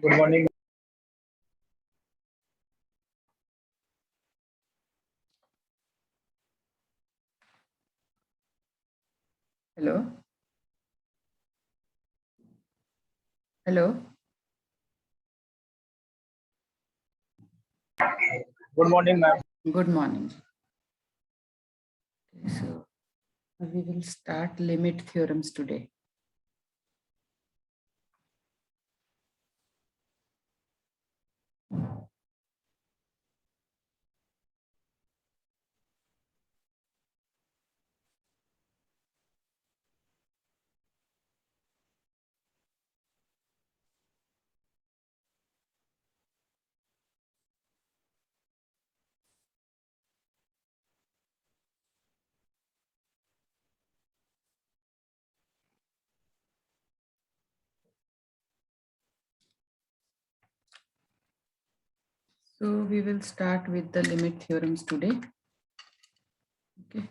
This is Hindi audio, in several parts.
Good morning. Hello. Hello. Good morning, ma'am. Good morning. Okay, so we will start limit theorems today. So we will start with the limit theorems today. Okay.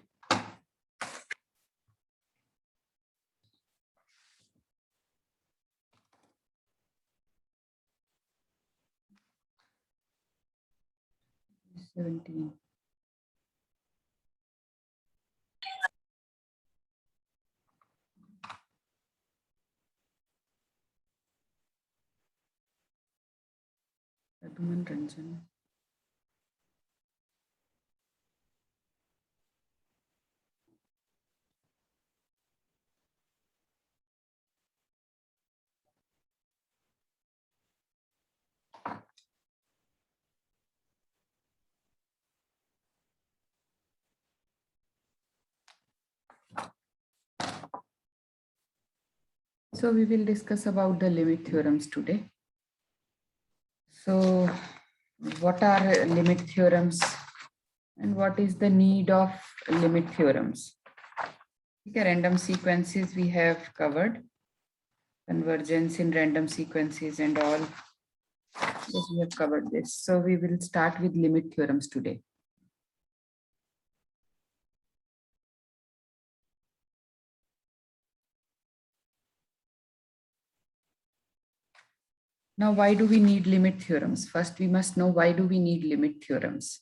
(17) Aduman Ranjan. So we will discuss about the limit theorems today. So what are limit theorems and what is the need of limit theorems? Okay, random sequences we have covered, convergence in random sequences and all. Yes, we have covered this. So we will start with limit theorems today. Now, why do we need limit theorems? First, we must know why do we need limit theorems.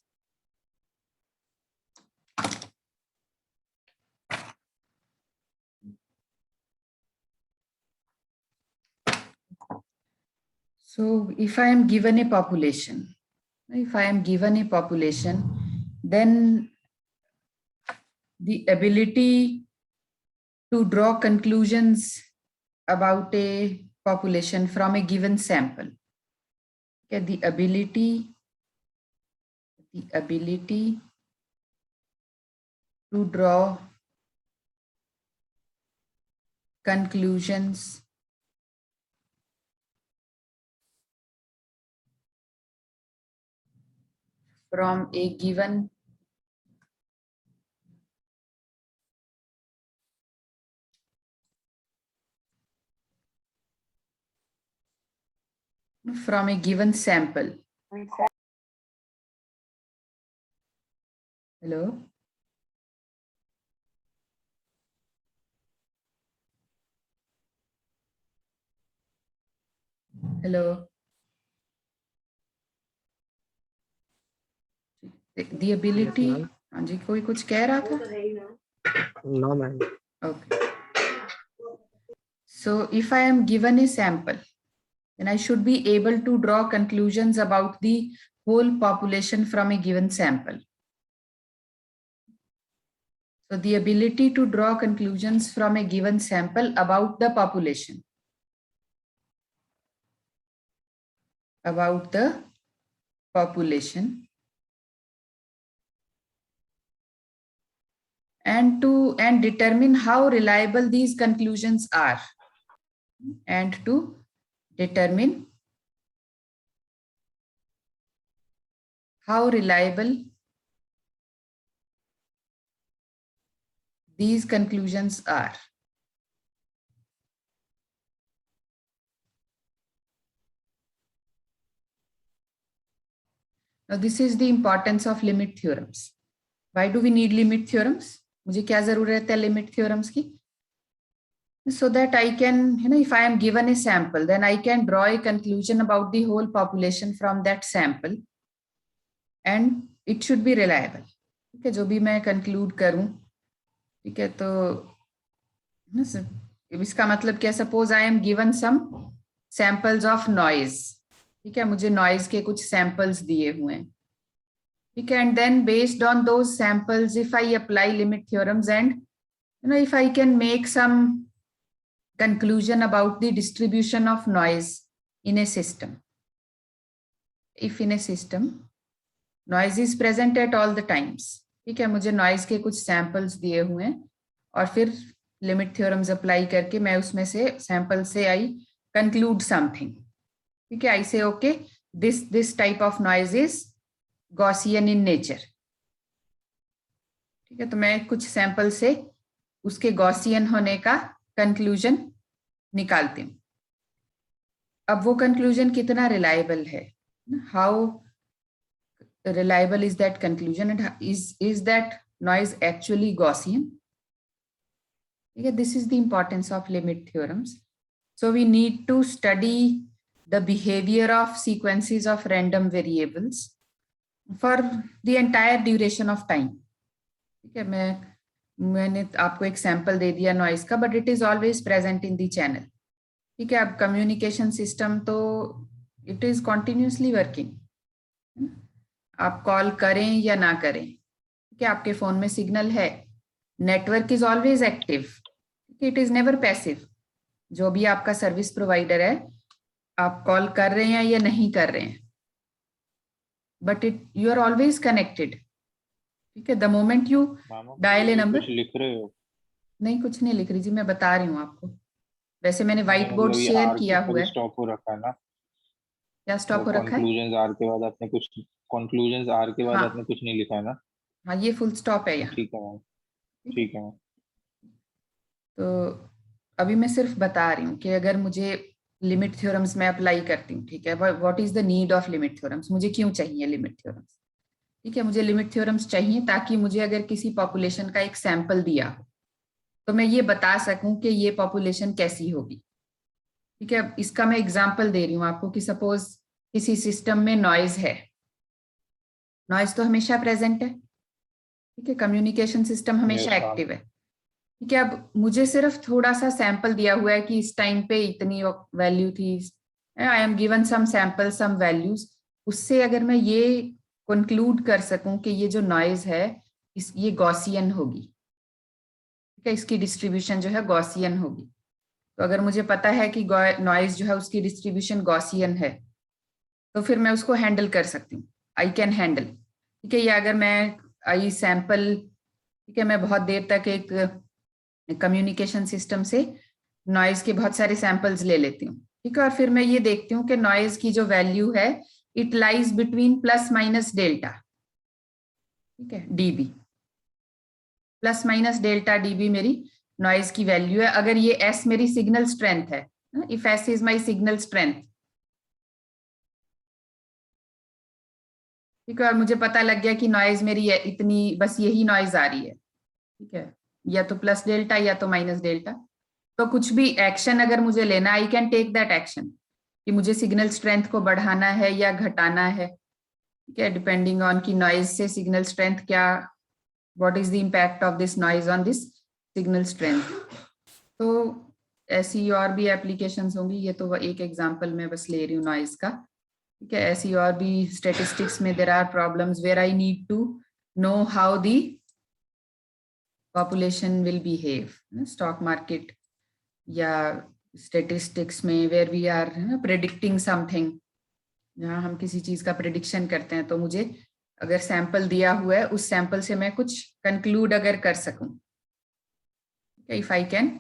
So if I am given a population, then the ability to draw conclusions about a population from a given sample. Okay, the ability to draw conclusions from a given sample. Hello. Hello. The ability. हाँ जी, कोई कुछ कह रहा था? No, ma'am. Okay. So if I am given a sample, then I should be able to draw conclusions about the whole population from a given sample. So the ability to draw conclusions from a given sample about the population. And determine how reliable these conclusions are. And to determine how reliable these conclusions are. Now, this is the importance of limit theorems. Why do we need limit theorems? मुझे क्या जरूरत है limit theorems की? so that I can, if I am given a sample, then I can draw a conclusion about the whole population from that sample, and it should be reliable. ठीक है, जो भी मैं conclude करूं, ठीक है, तो इसका मतलब क्या, suppose I am given some samples of noise, ठीक है, मुझे नॉइज के कुछ सैंपल्स दिए हुए हैं, ठीक है, and then based on those samples if I apply limit theorems and if I can make some conclusion about the distribution of noise in a system. If in a system noise is present at all the times, ठीक है, मुझे noise के कुछ samples दिए हुए हैं और फिर लिमिट थ्योरम्स अप्लाई करके मैं उसमें से सैंपल से आई कंक्लूड समथिंग, ठीक है, आई से okay this type of noise is Gaussian in nature, ठीक है, तो मैं कुछ सैंपल से उसके गॉसियन होने का कंक्लूजन निकालती हूँ. अब वो कंक्लूजन कितना रिलायबल है, how reliable is that conclusion and is that noise actually Gaussian. This is the importance of limit theorems. So we need to study the behavior of sequences of random variables for the entire duration of time. ठीक है, मैंने आपको एक सैंपल दे दिया नॉइज का, but it is always present in the channel. ठीक है, अब कम्युनिकेशन सिस्टम तो इट इज कॉन्टिन्यूसली वर्किंग, आप कॉल करें या ना करें, ठीक है, आपके फोन में सिग्नल है, network is always active, it is never passive. जो भी आपका सर्विस प्रोवाइडर है, आप कॉल कर रहे हैं या नहीं कर रहे हैं, but you are always connected. ठीक है, the moment you dial a number. लिख रहे हो? नहीं, कुछ नहीं लिख रही जी, मैं बता रही हूँ आपको. वैसे मैंने व्हाइट बोर्ड शेयर किया हुआ है. स्टॉप हो रखा है ना? क्या स्टॉप हो रखा है? कंक्लूजन्स आर के बाद आपने कुछ कंक्लूजन्स आर के बाद आपने कुछ नहीं लिखा है ना? हाँ, ये फुल स्टॉप है यहाँ. ठीक है मैम, ठीक है मैम. तो अभी मैं सिर्फ बता रही हूँ कि अगर मुझे लिमिट थ्योरम्स में अप्लाई करती हूँ, ठीक है, what is the need of limit theorems, मुझे क्यों चाहिए लिमिट थ्योरम्स. ठीक है, मुझे लिमिट थ्योरम्स चाहिए ताकि मुझे अगर किसी पॉपुलेशन का एक सैंपल दिया हो तो मैं ये बता सकूं कि ये पॉपुलेशन कैसी होगी. ठीक है, अब इसका मैं एग्जांपल दे रही हूँ आपको कि सपोज किसी सिस्टम में नॉइज है, नॉइज तो हमेशा प्रेजेंट है, ठीक है, कम्युनिकेशन सिस्टम हमेशा एक्टिव है. ठीक है, अब मुझे सिर्फ थोड़ा सा सैंपल दिया हुआ है कि इस टाइम पे इतनी वैल्यू थी, I am given some sample some values, उससे अगर मैं ये कंक्लूड कर सकूं कि ये जो नॉइज है ये गॉसियन होगी, ठीक है, इसकी डिस्ट्रीब्यूशन जो है गॉसियन होगी. तो अगर मुझे पता है कि नॉइज जो है उसकी डिस्ट्रीब्यूशन गॉसियन है तो फिर मैं उसको हैंडल कर सकती हूँ, आई कैन हैंडल. ठीक है, या अगर मैं आई सैंपल, ठीक है, मैं बहुत देर तक एक कम्युनिकेशन सिस्टम से नॉइज के बहुत सारे सैंपल्स ले लेती हूँ, ठीक है, और फिर मैं ये देखती हूँ कि नॉइज की जो वैल्यू है it lies between plus minus delta, ठीक है, dB, plus minus delta dB मेरी नॉइज की वैल्यू है. अगर ये एस मेरी सिग्नल स्ट्रेंथ है, if S is my signal strength, ठीक है, और मुझे पता लग गया कि नॉइज मेरी इतनी, बस यही नॉइज आ रही है, ठीक है, या तो प्लस डेल्टा या तो माइनस डेल्टा, तो कुछ भी एक्शन अगर मुझे लेना, I can take that action कि मुझे सिग्नल स्ट्रेंथ को बढ़ाना है या घटाना है, ठीक है, डिपेंडिंग ऑन की नॉइज से सिग्नल स्ट्रेंथ क्या, what is the impact of this noise on this signal strength. तो ऐसी और भी एप्लीकेशंस होंगी, ये तो एक एग्जांपल मैं बस ले रही हूँ नॉइज का, ठीक है, ऐसी और भी स्टैटिस्टिक्स में there are problems where I need to know how the population will behave. Stock market या स्टेटिस्टिक्स में where we are predicting something, जहाँ हम किसी चीज का प्रेडिक्शन करते हैं, तो मुझे अगर सैंपल दिया हुआ है उस सैंपल से मैं कुछ कंक्लूड अगर कर सकूं, if I can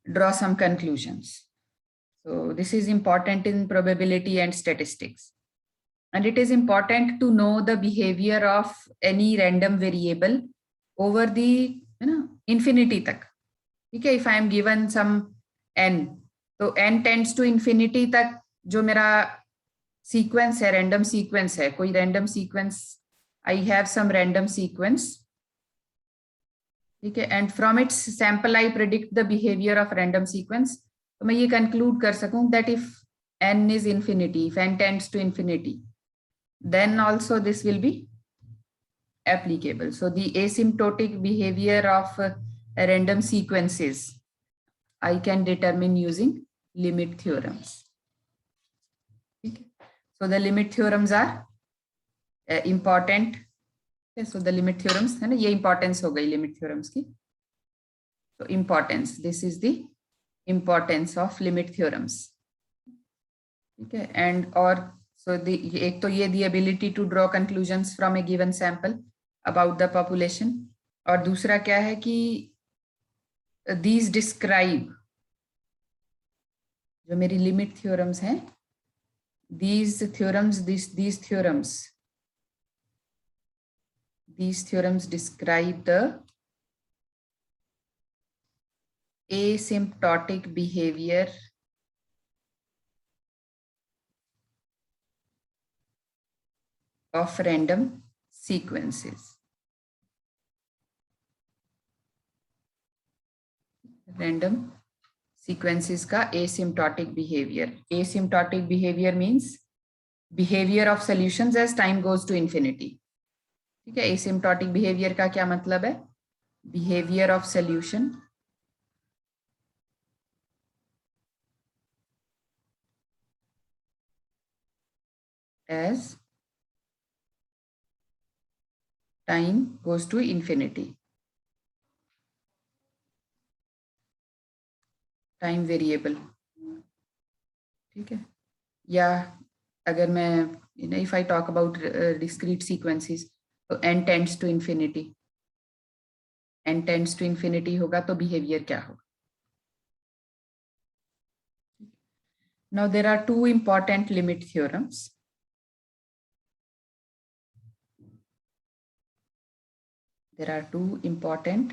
draw some conclusions. So this is important in probability and statistics, and it is important to know the behavior of any random variable over the infinity तक. ठीक है, if I am given some n, तो n tends to infinity तक जो मेरा सीक्वेंस है, रैंडम सीक्वेंस है, कोई random sequence, I have some random sequence, ठीक है, and from its sample I predict the behaviour of random sequence. तो मैं ये कंक्लूड कर सकूं that if n is infinity, if n tends to infinity, then also this will be applicable. So the asymptotic behavior of random sequences I can determine using limit theorems. Okay. So the limit theorems are important. Okay, so the limit theorems है ना, ये importance हो गई limit theorems की. So importance, this is the importance of limit theorems. Okay, and or so the एक तो ये the ability to draw conclusions from a given sample about the population, और दूसरा क्या है कि these describe, जो मेरी limit theorems हैं, these theorems describe the asymptotic behavior of random sequences. Random sequences का asymptotic behavior. Asymptotic behavior means behavior of solutions as time goes to infinity. ठीक है, asymptotic behavior का क्या मतलब है? Behavior of solution as time goes to infinity. Time variable. ठीक है, या अगर मैं if I talk about discrete sequences, तो n tends to infinity. n tends to infinity होगा तो behavior क्या होगा? Now there are two important limit theorems. There are two important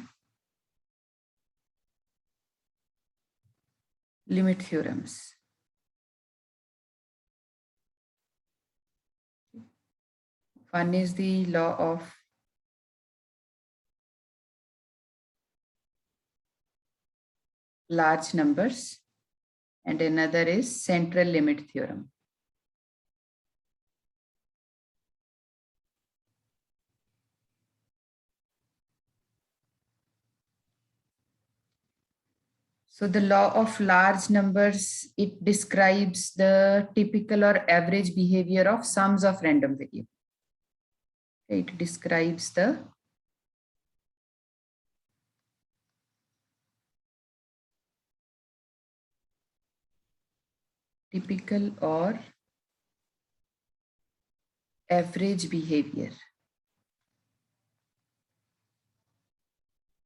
limit theorems. One is the law of large numbers and another is central limit theorem. So the law of large numbers, it describes the typical or average behavior of sums of random variables. It describes the typical or average behavior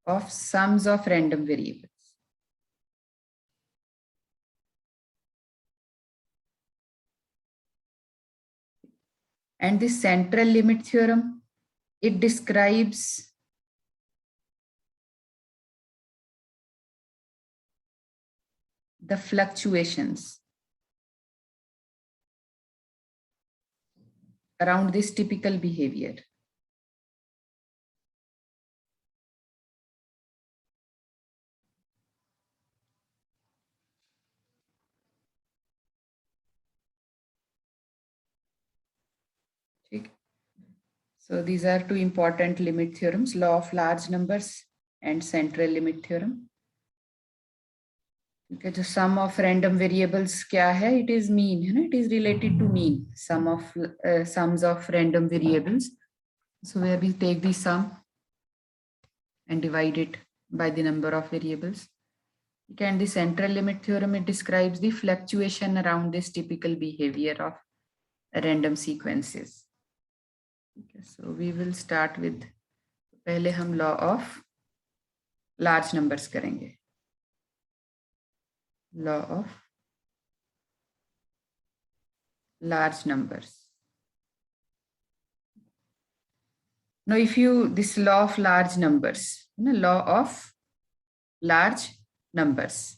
of sums of random variables. And the central limit theorem, it describes the fluctuations around this typical behavior. So these are two important limit theorems, law of large numbers and central limit theorem. Okay, the sum of random variables क्या है? It is mean, है ना? It is related to mean. Sums of random variables. So where we take the sum and divide it by the number of variables. Okay, and the central limit theorem, it describes the fluctuation around this typical behavior of random sequences. Okay, so we will start with, पहले हम law of large numbers करेंगे. Law of large numbers. Now, if you, this law of large numbers, law of large numbers,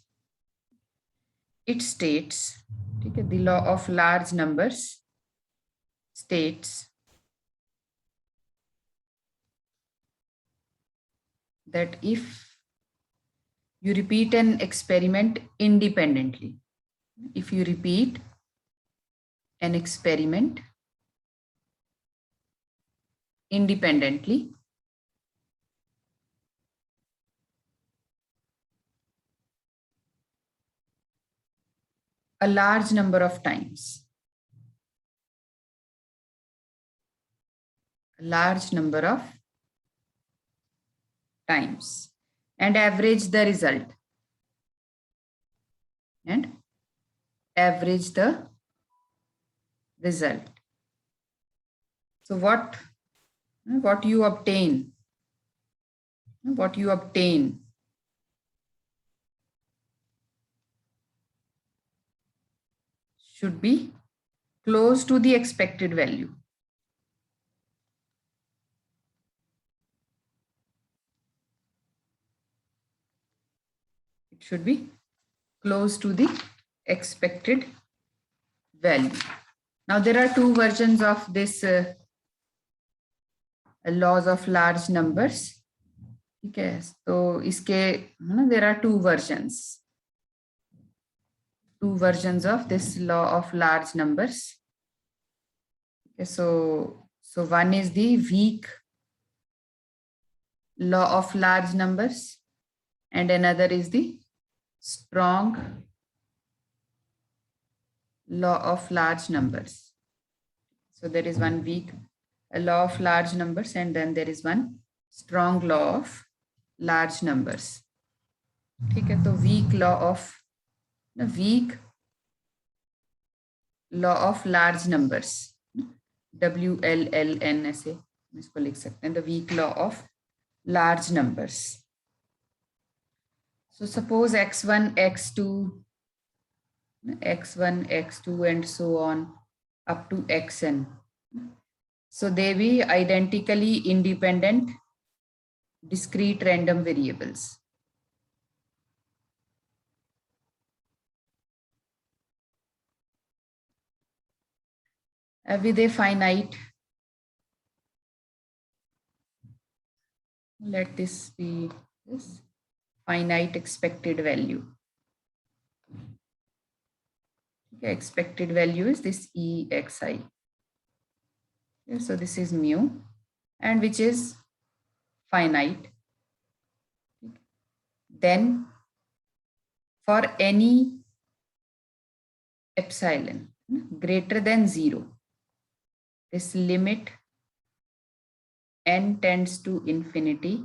it states, okay, the law of large numbers states that if you repeat an experiment independently, if you repeat an experiment independently, a large number of times, and average the result, So what you obtain should be close to the expected value. It should be close to the expected value. Now there are two versions of this laws of large numbers. Okay, so there are two versions of this law of large numbers. Okay, so one is the weak law of large numbers and another is the strong law of large numbers. So there is one weak law of large numbers and then there is one strong law of large numbers. ठीक है, तो weak law of large numbers, WLLN ऐसे इसको लिख सकते हैं, the weak law of large numbers. So suppose x1, x2, and so on up to xn. So they be identically independent discrete random variables. With a finite, let this be this finite expected value. Okay, expected value is this EXI. Okay, so this is mu and which is finite. Then for any epsilon greater than 0, this limit n tends to infinity,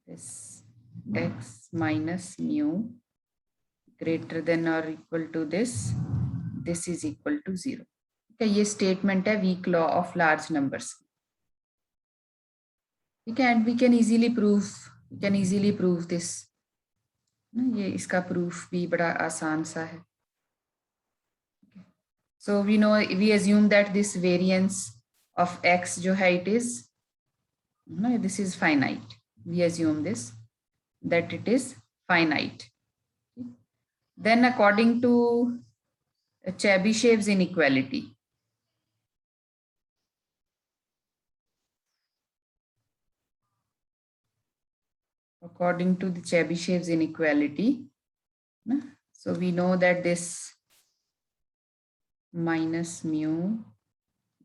this x minus mu greater than or equal to this is equal to 0. Okay, ये statement है weak law of large numbers. We can easily prove this. ये इसका proof भी बड़ा आसान सा है. So we assume that this variance of x जो है it is, this is finite. We assume that it is finite. Then according to Chebyshev's inequality, so we know that this minus mu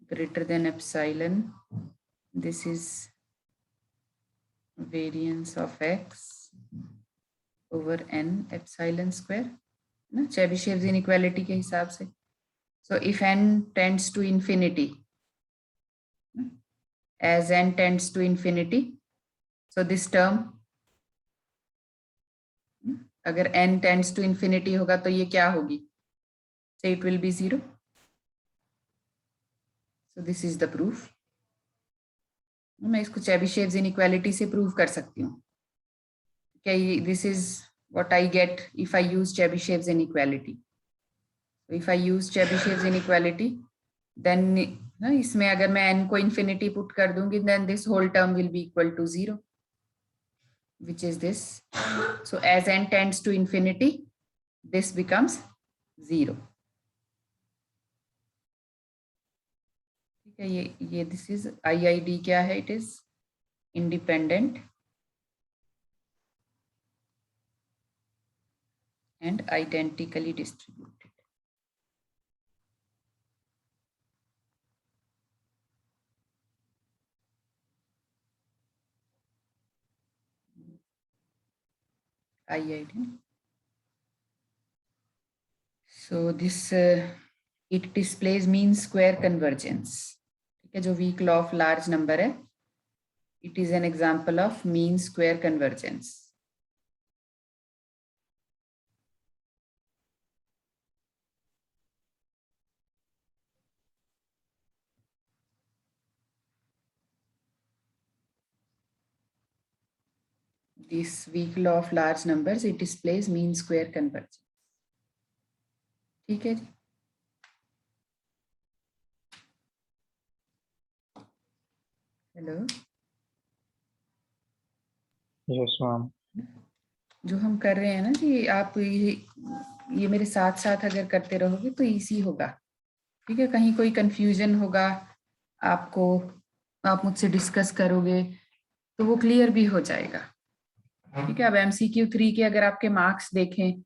greater than epsilon, this is variance of x over n epsilon square, Chebyshev's inequality के हिसाब से. So if n tends to infinity, as n tends to infinity, so this term अगर n tends to infinity होगा तो ये क्या होगी? So it will be 0. So this is the proof. मैं इसको Chebyshev's inequality से prove कर सकती हूँ. Okay, this is what I get if I use Chebyshev's inequality. So if I use Chebyshev's inequality, then इसमें अगर मैं n को infinity put कर दूंगी, then this whole term will be equal to 0, which is this. So as n tends to infinity, this becomes 0. ये this is IID क्या है? It is independent and identically distributed. IID. So this it displays mean square convergence. ठीक है, जो weak law of large number है, it is an example of mean square convergence. This weak law of large numbers, it displays mean square convergence. ठीक है जी. हेलो. Yes ma'am. जो हम कर रहे हैं ना कि आप ये मेरे साथ साथ अगर करते रहोगे तो इजी होगा. ठीक है, कहीं कोई कंफ्यूजन होगा आपको, आप मुझसे डिस्कस करोगे तो वो क्लियर भी हो जाएगा. ठीक है, अब MCQ 3 के अगर आपके मार्क्स देखें,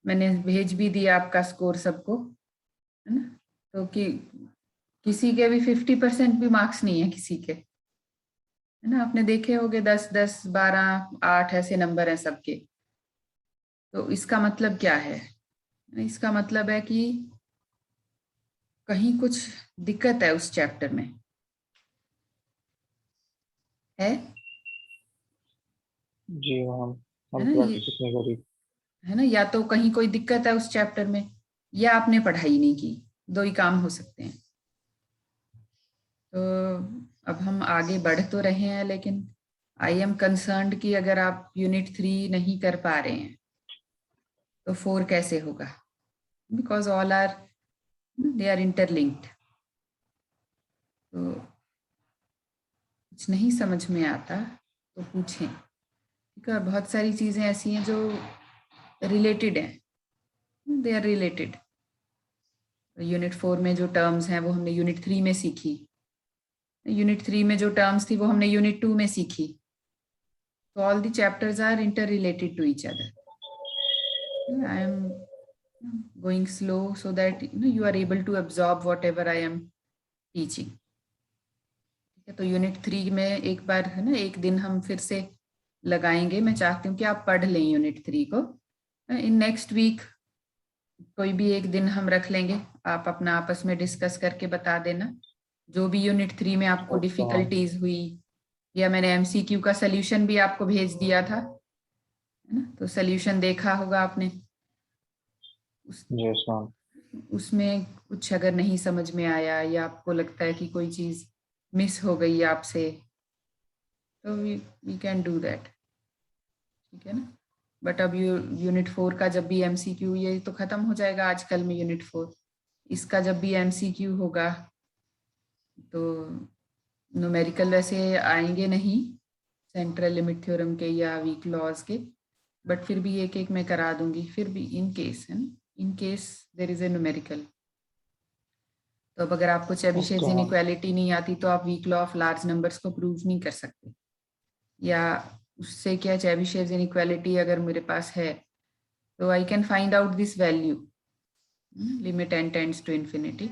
मैंने भेज भी दिया आपका स्कोर सबको, है ना. तो कि किसी के भी 50% भी मार्क्स नहीं है किसी के, है ना. आपने देखे होंगे 10, 10, 12, 8 ऐसे नंबर हैं सबके. तो इसका मतलब क्या है? इसका मतलब है कि कहीं कुछ दिक्कत है उस चैप्टर में, है जी मैम, है हम ना. प्रैक्टिस नहीं करी. है ना, या तो कहीं कोई दिक्कत है उस चैप्टर में, या आपने पढ़ाई नहीं की. दो ही काम हो सकते हैं. तो अब हम आगे बढ़ तो रहे हैं, लेकिन आई एम कंसर्न्ड कि अगर आप यूनिट 3 नहीं कर पा रहे हैं तो 4 कैसे होगा? Because all are they are interlinked. तो कुछ नहीं समझ में आता तो पूछें. ठीक है, बहुत सारी चीजें ऐसी हैं जो रिलेटेड हैं, दे आर रिलेटेड. यूनिट 4 में जो टर्म्स हैं वो हमने यूनिट 3 में सीखी. यूनिट 3 में जो टर्म्स थी वो हमने यूनिट 2 में सीखी. तो all the chapters are interrelated to each other. I am going slow so that you are able to absorb whatever I am teaching. ठीक है, तो यूनिट 3 में एक बार, है ना, एक दिन हम फिर से लगाएंगे. मैं चाहती हूँ कि आप पढ़ लें यूनिट 3 को. इन नेक्स्ट वीक कोई भी एक दिन हम रख लेंगे, आप अपना आपस में डिस्कस करके बता देना जो भी यूनिट 3 में आपको डिफिकल्टीज हुई. या मैंने MCQ का सल्यूशन भी आपको भेज दिया था, है ना. तो सल्यूशन देखा होगा आपने. Yes ma'am. उसमें कुछ अगर नहीं समझ में आया या आपको लगता है कि कोई चीज मिस हो गई आपसे, तो वी कैन डू दैट. ठीक है ना. बट अब यूनिट 4 का जब भी MCQ, ये तो खत्म हो जाएगा आजकल में यूनिट 4, इसका जब भी MCQ होगा तो न्यूमेरिकल वैसे आएंगे नहीं सेंट्रल लिमिट थ्योरम के या वीक लॉज के, बट फिर भी एक एक मैं करा दूंगी. फिर भी इन केस, है ना, in case there is a numerical. तो अब अगर आपको चेबीशेव इनइक्वालिटी नहीं आती तो आप weak law of large numbers को प्रूव नहीं कर सकते. या उससे क्या, चेबीशेव इनइक्वालिटी अगर मेरे पास है तो I can find out this value, limit n tends to infinity.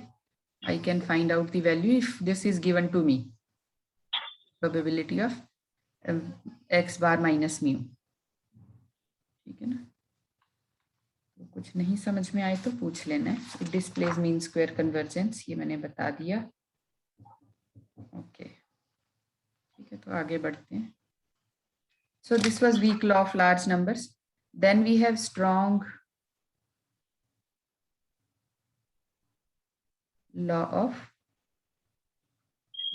I can find out the value if this is given to me, probability of x bar minus mu. ठीक है ना. तो कुछ नहीं समझ में आए तो पूछ लेना है. It displays mean square convergence, ये मैंने बता दिया. ओके, ठीक है, तो आगे बढ़ते हैं. So this was weak law of large numbers. Then we have strong law of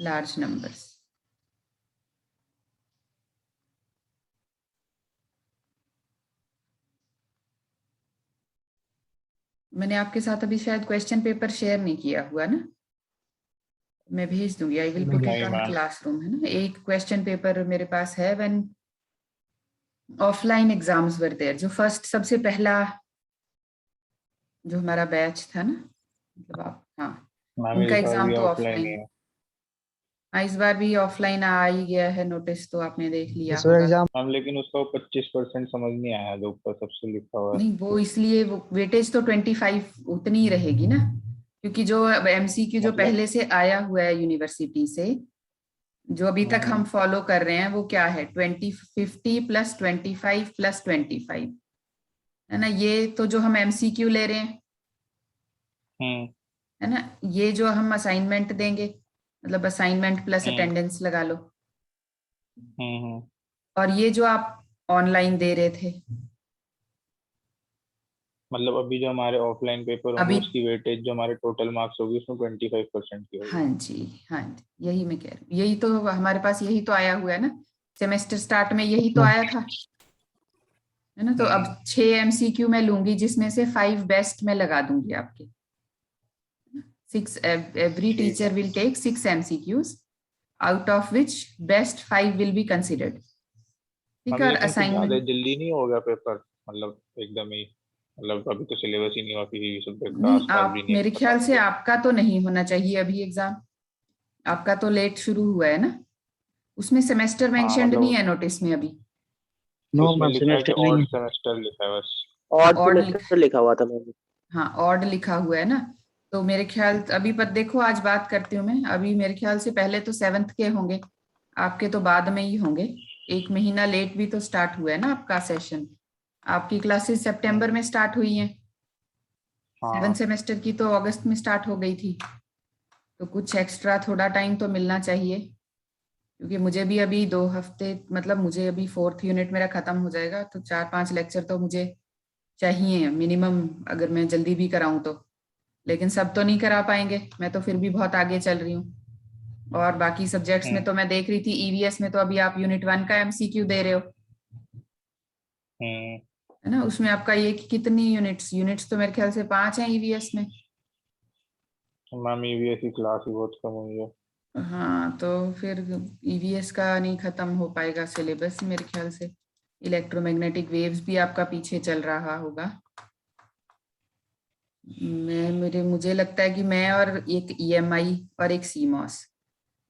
large numbers. मैंने आपके साथ अभी शायद क्वेश्चन पेपर शेयर नहीं किया हुआ ना, मैं भेज दूंगी. I will put it on classroom, है ना. एक क्वेश्चन पेपर मेरे पास है when offline exams were there, जो फर्स्ट सबसे पहला जो हमारा बैच था ना, मतलब आप, हाँ, उनका एग्जाम तो ऑफलाइन. इस बार भी ऑफलाइन आ ही गया है नोटिस, तो आपने देख लिया इस बार होगा। एग्जाम मैम लेकिन उसका 25% समझ नहीं आया जो ऊपर सबसे लिखा हुआ है। नहीं, वो इसलिए वो वेटेज तो 25 उतनी ही रहेगी ना, क्योंकि जो एमसीक्यू जो मतलब पहले से आया हुआ है यूनिवर्सिटी से, जो अभी तक हम हम्म फॉलो कर रहे हैं, वो क्या है 20 50 प्लस 25 प्लस 25, है ना। ये तो जो हम एमसीक्यू ले रहे हैं, हम्म है ना, ये जो हम असाइनमेंट देंगे, मतलब असाइनमेंट प्लस हम्म अटेंडेंस लगा लो, हम्म। और ये जो आप ऑनलाइन दे रहे थे मतलब अभी जो हमारे ऑफलाइन पेपर होंगे अभी। उसकी वेटेज जो हमारे टोटल मार्क्स होगी उसमें 25% की होगी। हाँ जी, हाँ जी, यही मैं कह रही हूँ, यही तो हमारे पास यही तो आया हुआ है ना, सेमेस्टर स्टार्ट में यही तो आया था, है ना। तो अब हम्म 6 एमसीक्यू मैं लूंगी, जिसमें से 5 बेस्ट मैं लगा दूंगी आपके। 6, every ठीक teacher है। will take 6 MCQs, out of which best 5 will be considered। ठीक मैम है, और लेकिन कुछ ज्यादा असाइनमेंट। जल्दी नहीं हो गया पेपर, मतलब एकदम ही, मतलब अभी तो सिलेबस ही नहीं हुआ, किसी सब्जेक्ट का नहीं, आसपास भी आप नहीं है मेरे कि पता ख्याल से लगे। आपका तो नहीं होना चाहिए अभी एग्जाम, आपका तो लेट शुरू हुआ है ना, उसमें सेमेस्टर हाँ मेंशन्ड नहीं मतलब है नोटिस में अभी। नो उसमें मैम लिखा है कि सेमेस्टर नहीं ऑड है। सेमेस्टर लिखा है बस। हाँ, ऑड ऑड लिख, सेमेस्टर लिखा हुआ था मैम। हाँ ऑड लिखा हुआ है ना। तो मेरे ख्याल अभी पर देखो, आज बात करती हूँ मैं, अभी मेरे ख्याल से पहले तो 7th के होंगे, आपके तो बाद में ही होंगे। एक महीना लेट भी तो स्टार्ट हुआ है ना आपका सेशन, आपकी क्लासेस सितंबर हम्म में स्टार्ट हुई हैं, 7th हाँ सेमेस्टर की तो अगस्त में स्टार्ट हो गई थी। तो कुछ एक्स्ट्रा थोड़ा टाइम तो मिलना चाहिए, क्योंकि मुझे भी अभी 2 हफ्ते, मतलब मुझे अभी 4th यूनिट मेरा खत्म हो जाएगा, तो 4-5 लेक्चर तो मुझे चाहिए मिनिमम, अगर मैं जल्दी भी कराऊं तो। लेकिन सब तो नहीं करा पाएंगे, मैं तो फिर भी बहुत आगे चल रही हूँ। और बाकी सब्जेक्ट्स में हम्म तो मैं देख रही थी, ईवीएस में तो अभी आप यूनिट 1 का एमसीक्यू दे रहे हो, हम्म। है ना। उसमें आपका ये कितनी यूनिट्स यूनिट्स तो मेरे ख्याल से 5 हैं ईवीएस में। मैम ईवीएस की क्लास ही बहुत कम हुई है। हाँ, तो फिर ईवीएस का नहीं खत्म हो पाएगा सिलेबस मेरे ख्याल से। इलेक्ट्रोमैग्नेटिक वेव्स भी आपका पीछे चल रहा होगा। मुझे लगता है कि मैं और एक ईएमआई और एक सीमॉस,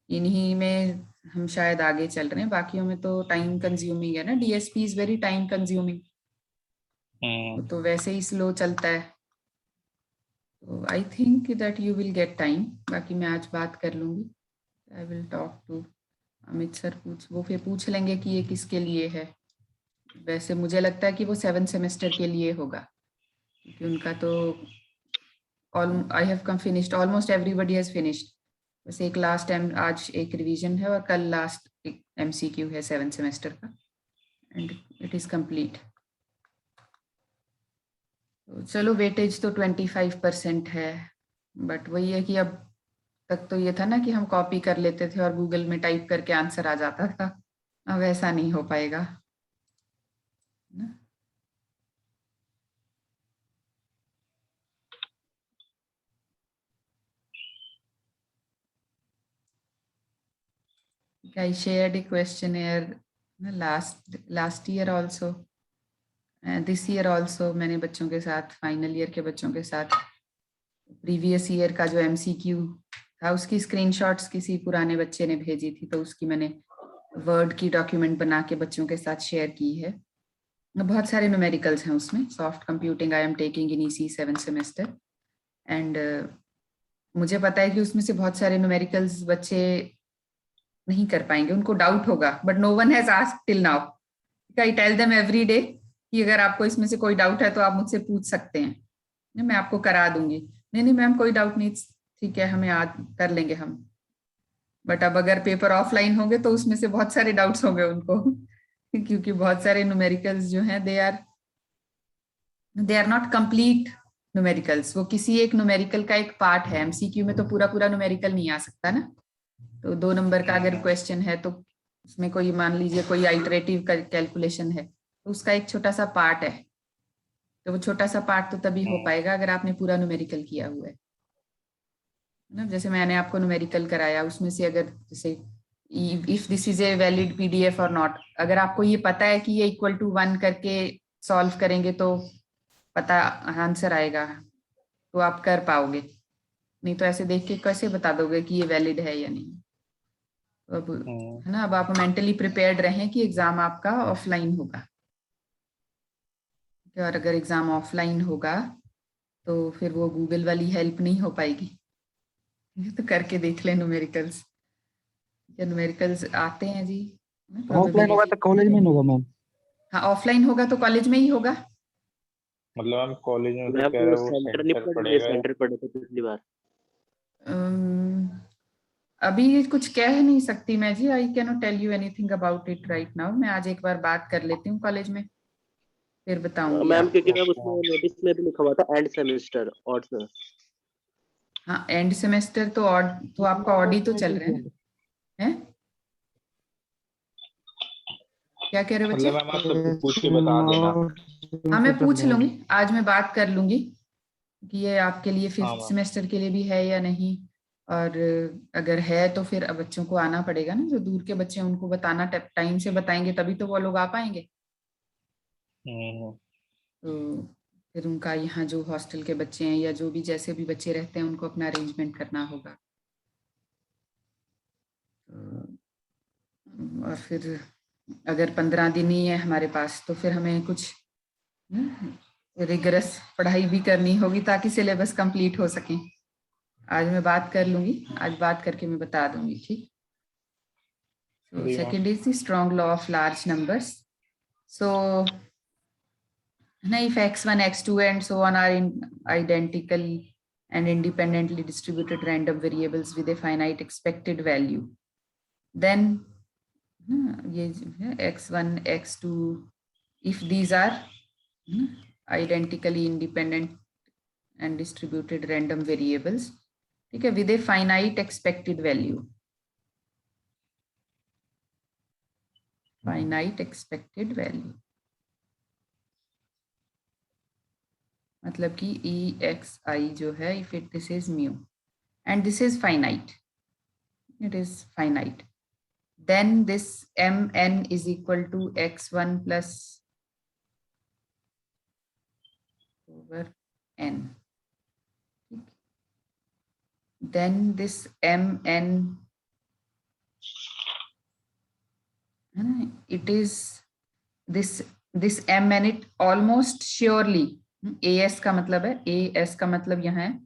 इन्हीं में हम शायद आगे चल रहे हैं, बाकियों में तो टाइम कंज्यूमिंग है ना, DSP is very time consuming, hmm तो वैसे ही स्लो चलता है। तो I think that you will get time, बाकी मैं आज बात कर लूंगी। I will talk to Amit sir, वो फिर पूछ लेंगे कि ये किसके लिए है। वैसे मुझे लगता है कि वो 7th सेमेस्टर के लिए होगा, क्योंकि उनका तो all I have come finished, almost everybody has finished. बस एक लास्ट टाइम आज एक रिवीजन है, और कल लास्ट एक एमसीक्यू है 7th सेमेस्टर का, एंड इट इज कंप्लीट। तो चलो, वेटेज तो 25% है, बट वही है कि अब तक तो ये था ना कि हम कॉपी कर लेते थे और गूगल में टाइप करके आंसर आ जाता था, अब ऐसा नहीं हो पाएगा ना। I shared a questionnaire last year also, this year also मैंने बच्चों के साथ, फाइनल ईयर के बच्चों के साथ, प्रीवियस ईयर का जो एमसीक्यू था उसकी स्क्रीनशॉट्स किसी पुराने बच्चे ने भेजी थी, तो उसकी मैंने वर्ड की डॉक्यूमेंट बना के बच्चों के साथ शेयर की है। बहुत सारे न्यूमेरिकल्स हैं उसमें, soft computing I am taking in EC 7th semester, and मुझे पता है कि उसमें से बहुत सारे न्यूमेरिकल्स बच्चे नहीं कर पाएंगे, उनको डाउट होगा, but no one has asked till now. I tell them every day कि अगर आपको इसमें से कोई डाउट है तो आप मुझसे पूछ सकते हैं, मैं आपको करा दूंगी। नहीं नहीं मैम, कोई डाउट नहीं, ठीक है, हमें आज कर लेंगे हम। बट अब अगर पेपर ऑफलाइन होंगे तो उसमें से बहुत सारे डाउट्स होंगे उनको क्योंकि बहुत सारे न्यूमेरिकल्स जो हैं they are not complete numericals, वो किसी एक न्यूमेरिकल का एक पार्ट है, एमसीक्यू में तो पूरा पूरा न्यूमेरिकल नहीं आ सकता ना। तो 2 नंबर का अगर हम्म क्वेश्चन है, तो उसमें कोई मान लीजिए कोई आइटरेटिव कैलकुलेशन है, तो उसका एक छोटा सा पार्ट है, तो वो छोटा सा पार्ट तो तभी हो हम्म पाएगा अगर आपने पूरा न्यूमेरिकल किया हुआ है ना। जैसे मैंने आपको न्यूमेरिकल कराया, उसमें से अगर जैसे if this is a valid PDF और नॉट, अगर आपको ये पता है कि ये इक्वल टू 1 करके सॉल्व करेंगे तो पता आंसर आएगा, तो आप कर पाओगे, नहीं तो ऐसे देख के कैसे बता दोगे कि ये वैलिड है या नहीं। अब है ना, अब आप मेंटली प्रिपेयर्ड रहें कि एग्जाम आपका ऑफलाइन होगा। और अगर एग्जाम ऑफलाइन होगा तो फिर वो गूगल वाली हेल्प नहीं हो पाएगी। तो करके देख लें न्यूमेरिकल्स। न्यूमेरिकल्स आते हैं जी, ऑफलाइन होगा तो कॉलेज में नहीं होगा मैम। हाँ ऑफलाइन होगा तो कॉलेज में ही होगा। मतलब हम कॉलेज में तो मैम कह रहे वो हैं वो सेंटर नहीं सेंटर पड़े, पड़ेगा या सेंटर पड़े थे पिछली बार। अभी कुछ कह नहीं सकती मैं जी, I can not tell you anything about it right now. मैं आज एक बार बात कर लेती हूँ कॉलेज में, फिर बताऊंगी मैम क्योंकि आपको। मैम उसमें नोटिस में भी लिखा हुआ था एंड सेमेस्टर ऑड में। हाँ एंड सेमेस्टर तो ऑड, तो आपका ऑड ही तो चल रहे हैं। क्या कह रहे हो बच्चे? मतलब मैम आप सबको पूछ के बता देना। हाँ मैं पूछ लूंगी, आज मैं बात कर लूंगी कि ये आपके लिए हाँ फिफ्थ मैम। सेमेस्टर के लिए भी है या नहीं। और अगर है तो फिर अब बच्चों को आना पड़ेगा ना, जो दूर के बच्चे हैं उनको बताना, टाइम से बताएंगे तभी तो वो लोग आ पाएंगे। हम्म, तो फिर उनका यहाँ जो हॉस्टल के बच्चे हैं या जो भी जैसे भी बच्चे रहते हैं उनको अपना अरेंजमेंट करना होगा। और फिर अगर 15 दिन ही है हमारे पास तो फिर हमें कुछ रिगरस पढ़ाई भी करनी होगी ताकि सिलेबस कंप्लीट हो सके। आज मैं बात कर लूंगी, आज बात करके मैं बता दूंगी, ठीक। So ji ma'am. second is the strong law of large numbers. So if x1, x2 and so on are identical and independently distributed random variables with a finite expected value, then ये x1, x2, if these are identically independent and distributed random variables, ठीक है, with a finite expected value, finite expected value मतलब कि EXI जो है, if it this is mu and this is finite, it is finite, then this MN is equal to x1 plus over n. Then this MN, it is this MN, it almost surely, AS का मतलब है, AS का मतलब यहाँ है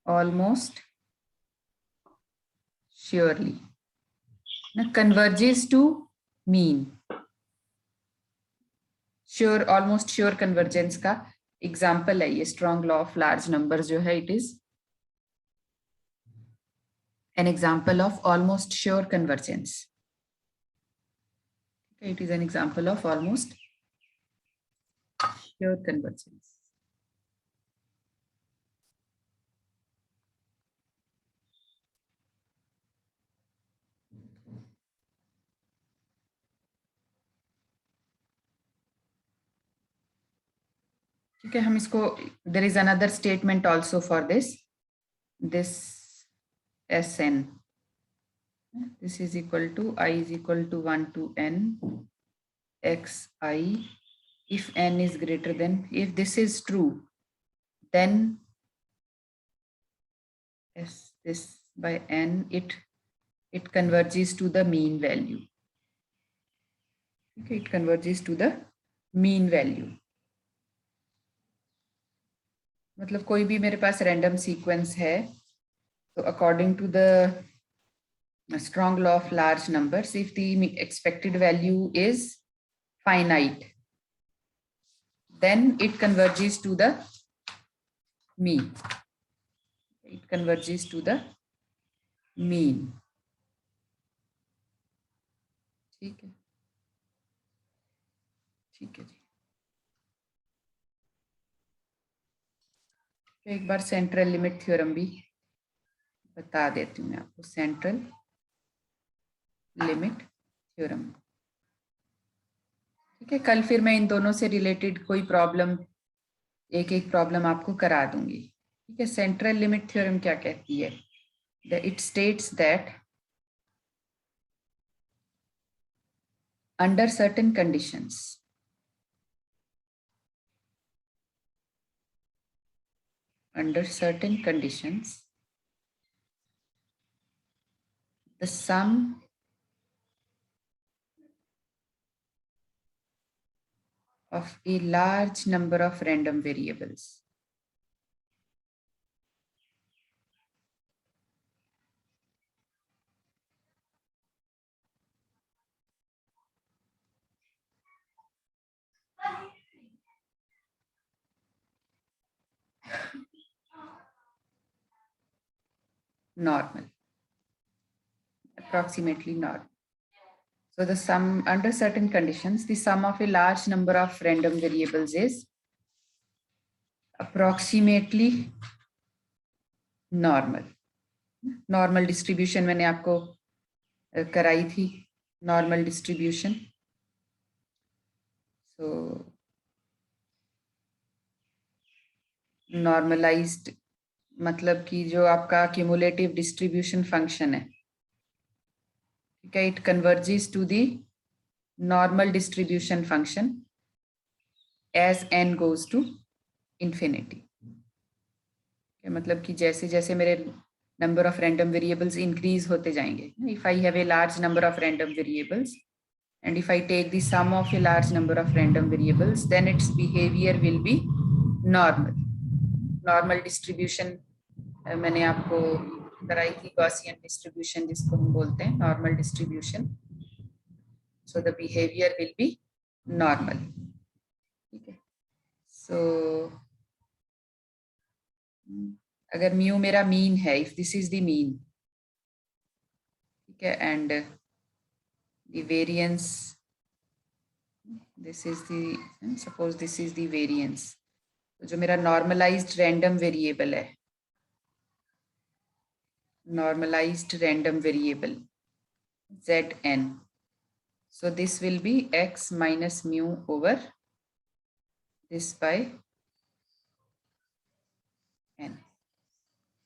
almost surely, converges to mean. Sure, almost sure convergence का एग्जाम्पल है ये strong law of large number जो है, it is an example of almost sure convergence. It is an example of almost sure convergence. ठीक है, हम इसको, there is another statement also for this Sn, this is equal to I is equal to 1 to n xi, if n is greater than, if this is true, then this by n, it converges to the mean value. Okay, it converges to the mean value. मतलब कोई भी मेरे पास रैंडम सीक्वेंस है तो according to the strong law of large numbers, if the expected value is finite, then it converges to the mean. It converges to the mean. ठीक है, ठीक है जी। एक बार सेंट्रल लिमिट थ्योरम भी बता देती हूँ मैं आपको, सेंट्रल लिमिट थ्योरम। ठीक है, कल फिर मैं इन दोनों से रिलेटेड कोई प्रॉब्लम, एक एक प्रॉब्लम आपको करा दूंगी। ठीक है, सेंट्रल लिमिट थ्योरम क्या कहती है? It states that under certain conditions, under certain conditions, the sum of a large number of random variables. Normal, approximately normal. So the sum, under certain conditions, the sum of a large number of random variables is approximately normal. Normal distribution मैंने आपको कराई थी, normal distribution. So normalized मतलब कि जो आपका cumulative distribution function है, ठीक है, it converges to the normal distribution function as n goes to infinity. मतलब कि जैसे जैसे मेरे number of random variables increase होते जाएंगे. If I have a large number of random variables and if I take the sum of a large number of random variables, then its behavior will be normal. Normal distribution मैंने आपको कराई थी, Gaussian distribution जिसको हम बोलते हैं, normal distribution. So the behavior will be normal. ठीक है. So अगर mu मेरा mean है, if this is the mean, ठीक है, and the variance, this is the, suppose this is the variance, तो जो मेरा normalized random variable है, normalized random variable Zn, so this will be x minus mu over this by n.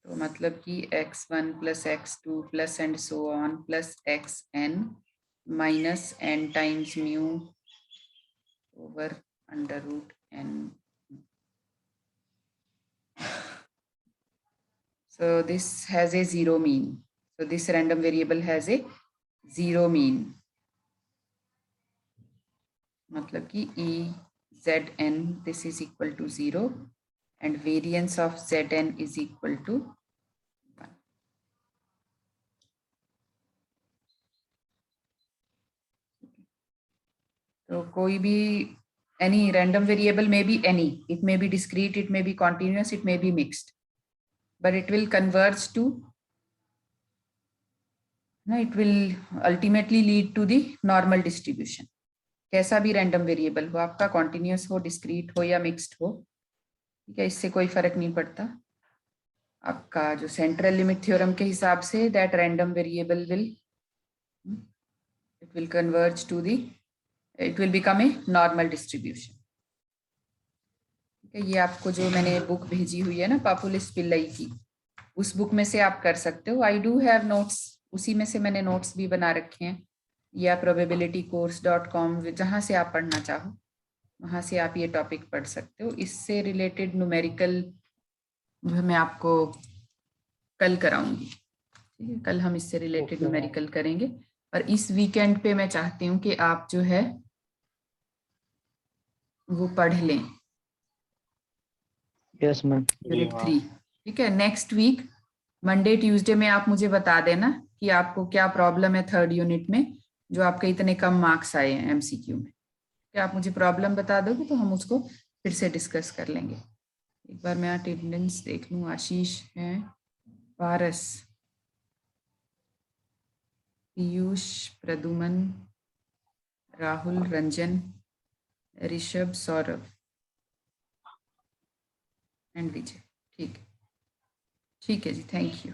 तो मतलब कि x1 plus x2 plus and so on plus xn minus n times mu over under root n. So this has a zero mean. So this random variable has a zero mean. मतलब कि E Zn, this is equal to 0 and variance of Zn is equal to 1. तो कोई भी, any random variable may be any, it may be discrete, it may be continuous, it may be mixed, but it will converge to, no, it will ultimately lead to the normal distribution. कैसा भी रैंडम वेरिएबल हो आपका, कॉन्टिन्यूस हो, डिस्क्रीट हो या मिक्स्ड हो, ठीक है, इससे कोई फर्क नहीं पड़ता. आपका जो सेंट्रल लिमिट थ्योरम के हिसाब से that random variable will, it will converge to the, it will become a normal distribution. ठीक है, ये आपको जो मैंने बुक भेजी हुई है ना पापुलिस पिल्लई की, उस बुक में से आप कर सकते हो. आई डू हैव नोट्स, उसी में से मैंने नोट्स भी बना रखे हैं, या probabilitycourse.com, जहाँ से आप पढ़ना चाहो वहाँ से आप ये टॉपिक पढ़ सकते हो. इससे रिलेटेड न्यूमेरिकल जो मैं आपको कल कराऊंगी. ठीक है, कल हम इससे रिलेटेड न्यूमेरिकल करेंगे. और इस वीकेंड पे मैं चाहती हूँ कि आप जो है वो पढ़ लें. Yes ma'am. यूनिट 3. ठीक है, नेक्स्ट वीक मंडे ट्यूसडे में आप मुझे बता देना कि आपको क्या प्रॉब्लम है थर्ड यूनिट में, जो आपके इतने कम मार्क्स आए हैं एमसीक्यू में. क्या आप मुझे प्रॉब्लम बता दोगे तो हम उसको फिर से डिस्कस कर लेंगे. एक बार मैं अटेंडेंस देख लूं. आशीष है, पारस, पीयूष, प्रदुमन, राहुल, रंजन, ऋषभ, सौरभ एंड विजय. ठीक है, ठीक है जी, थैंक यू.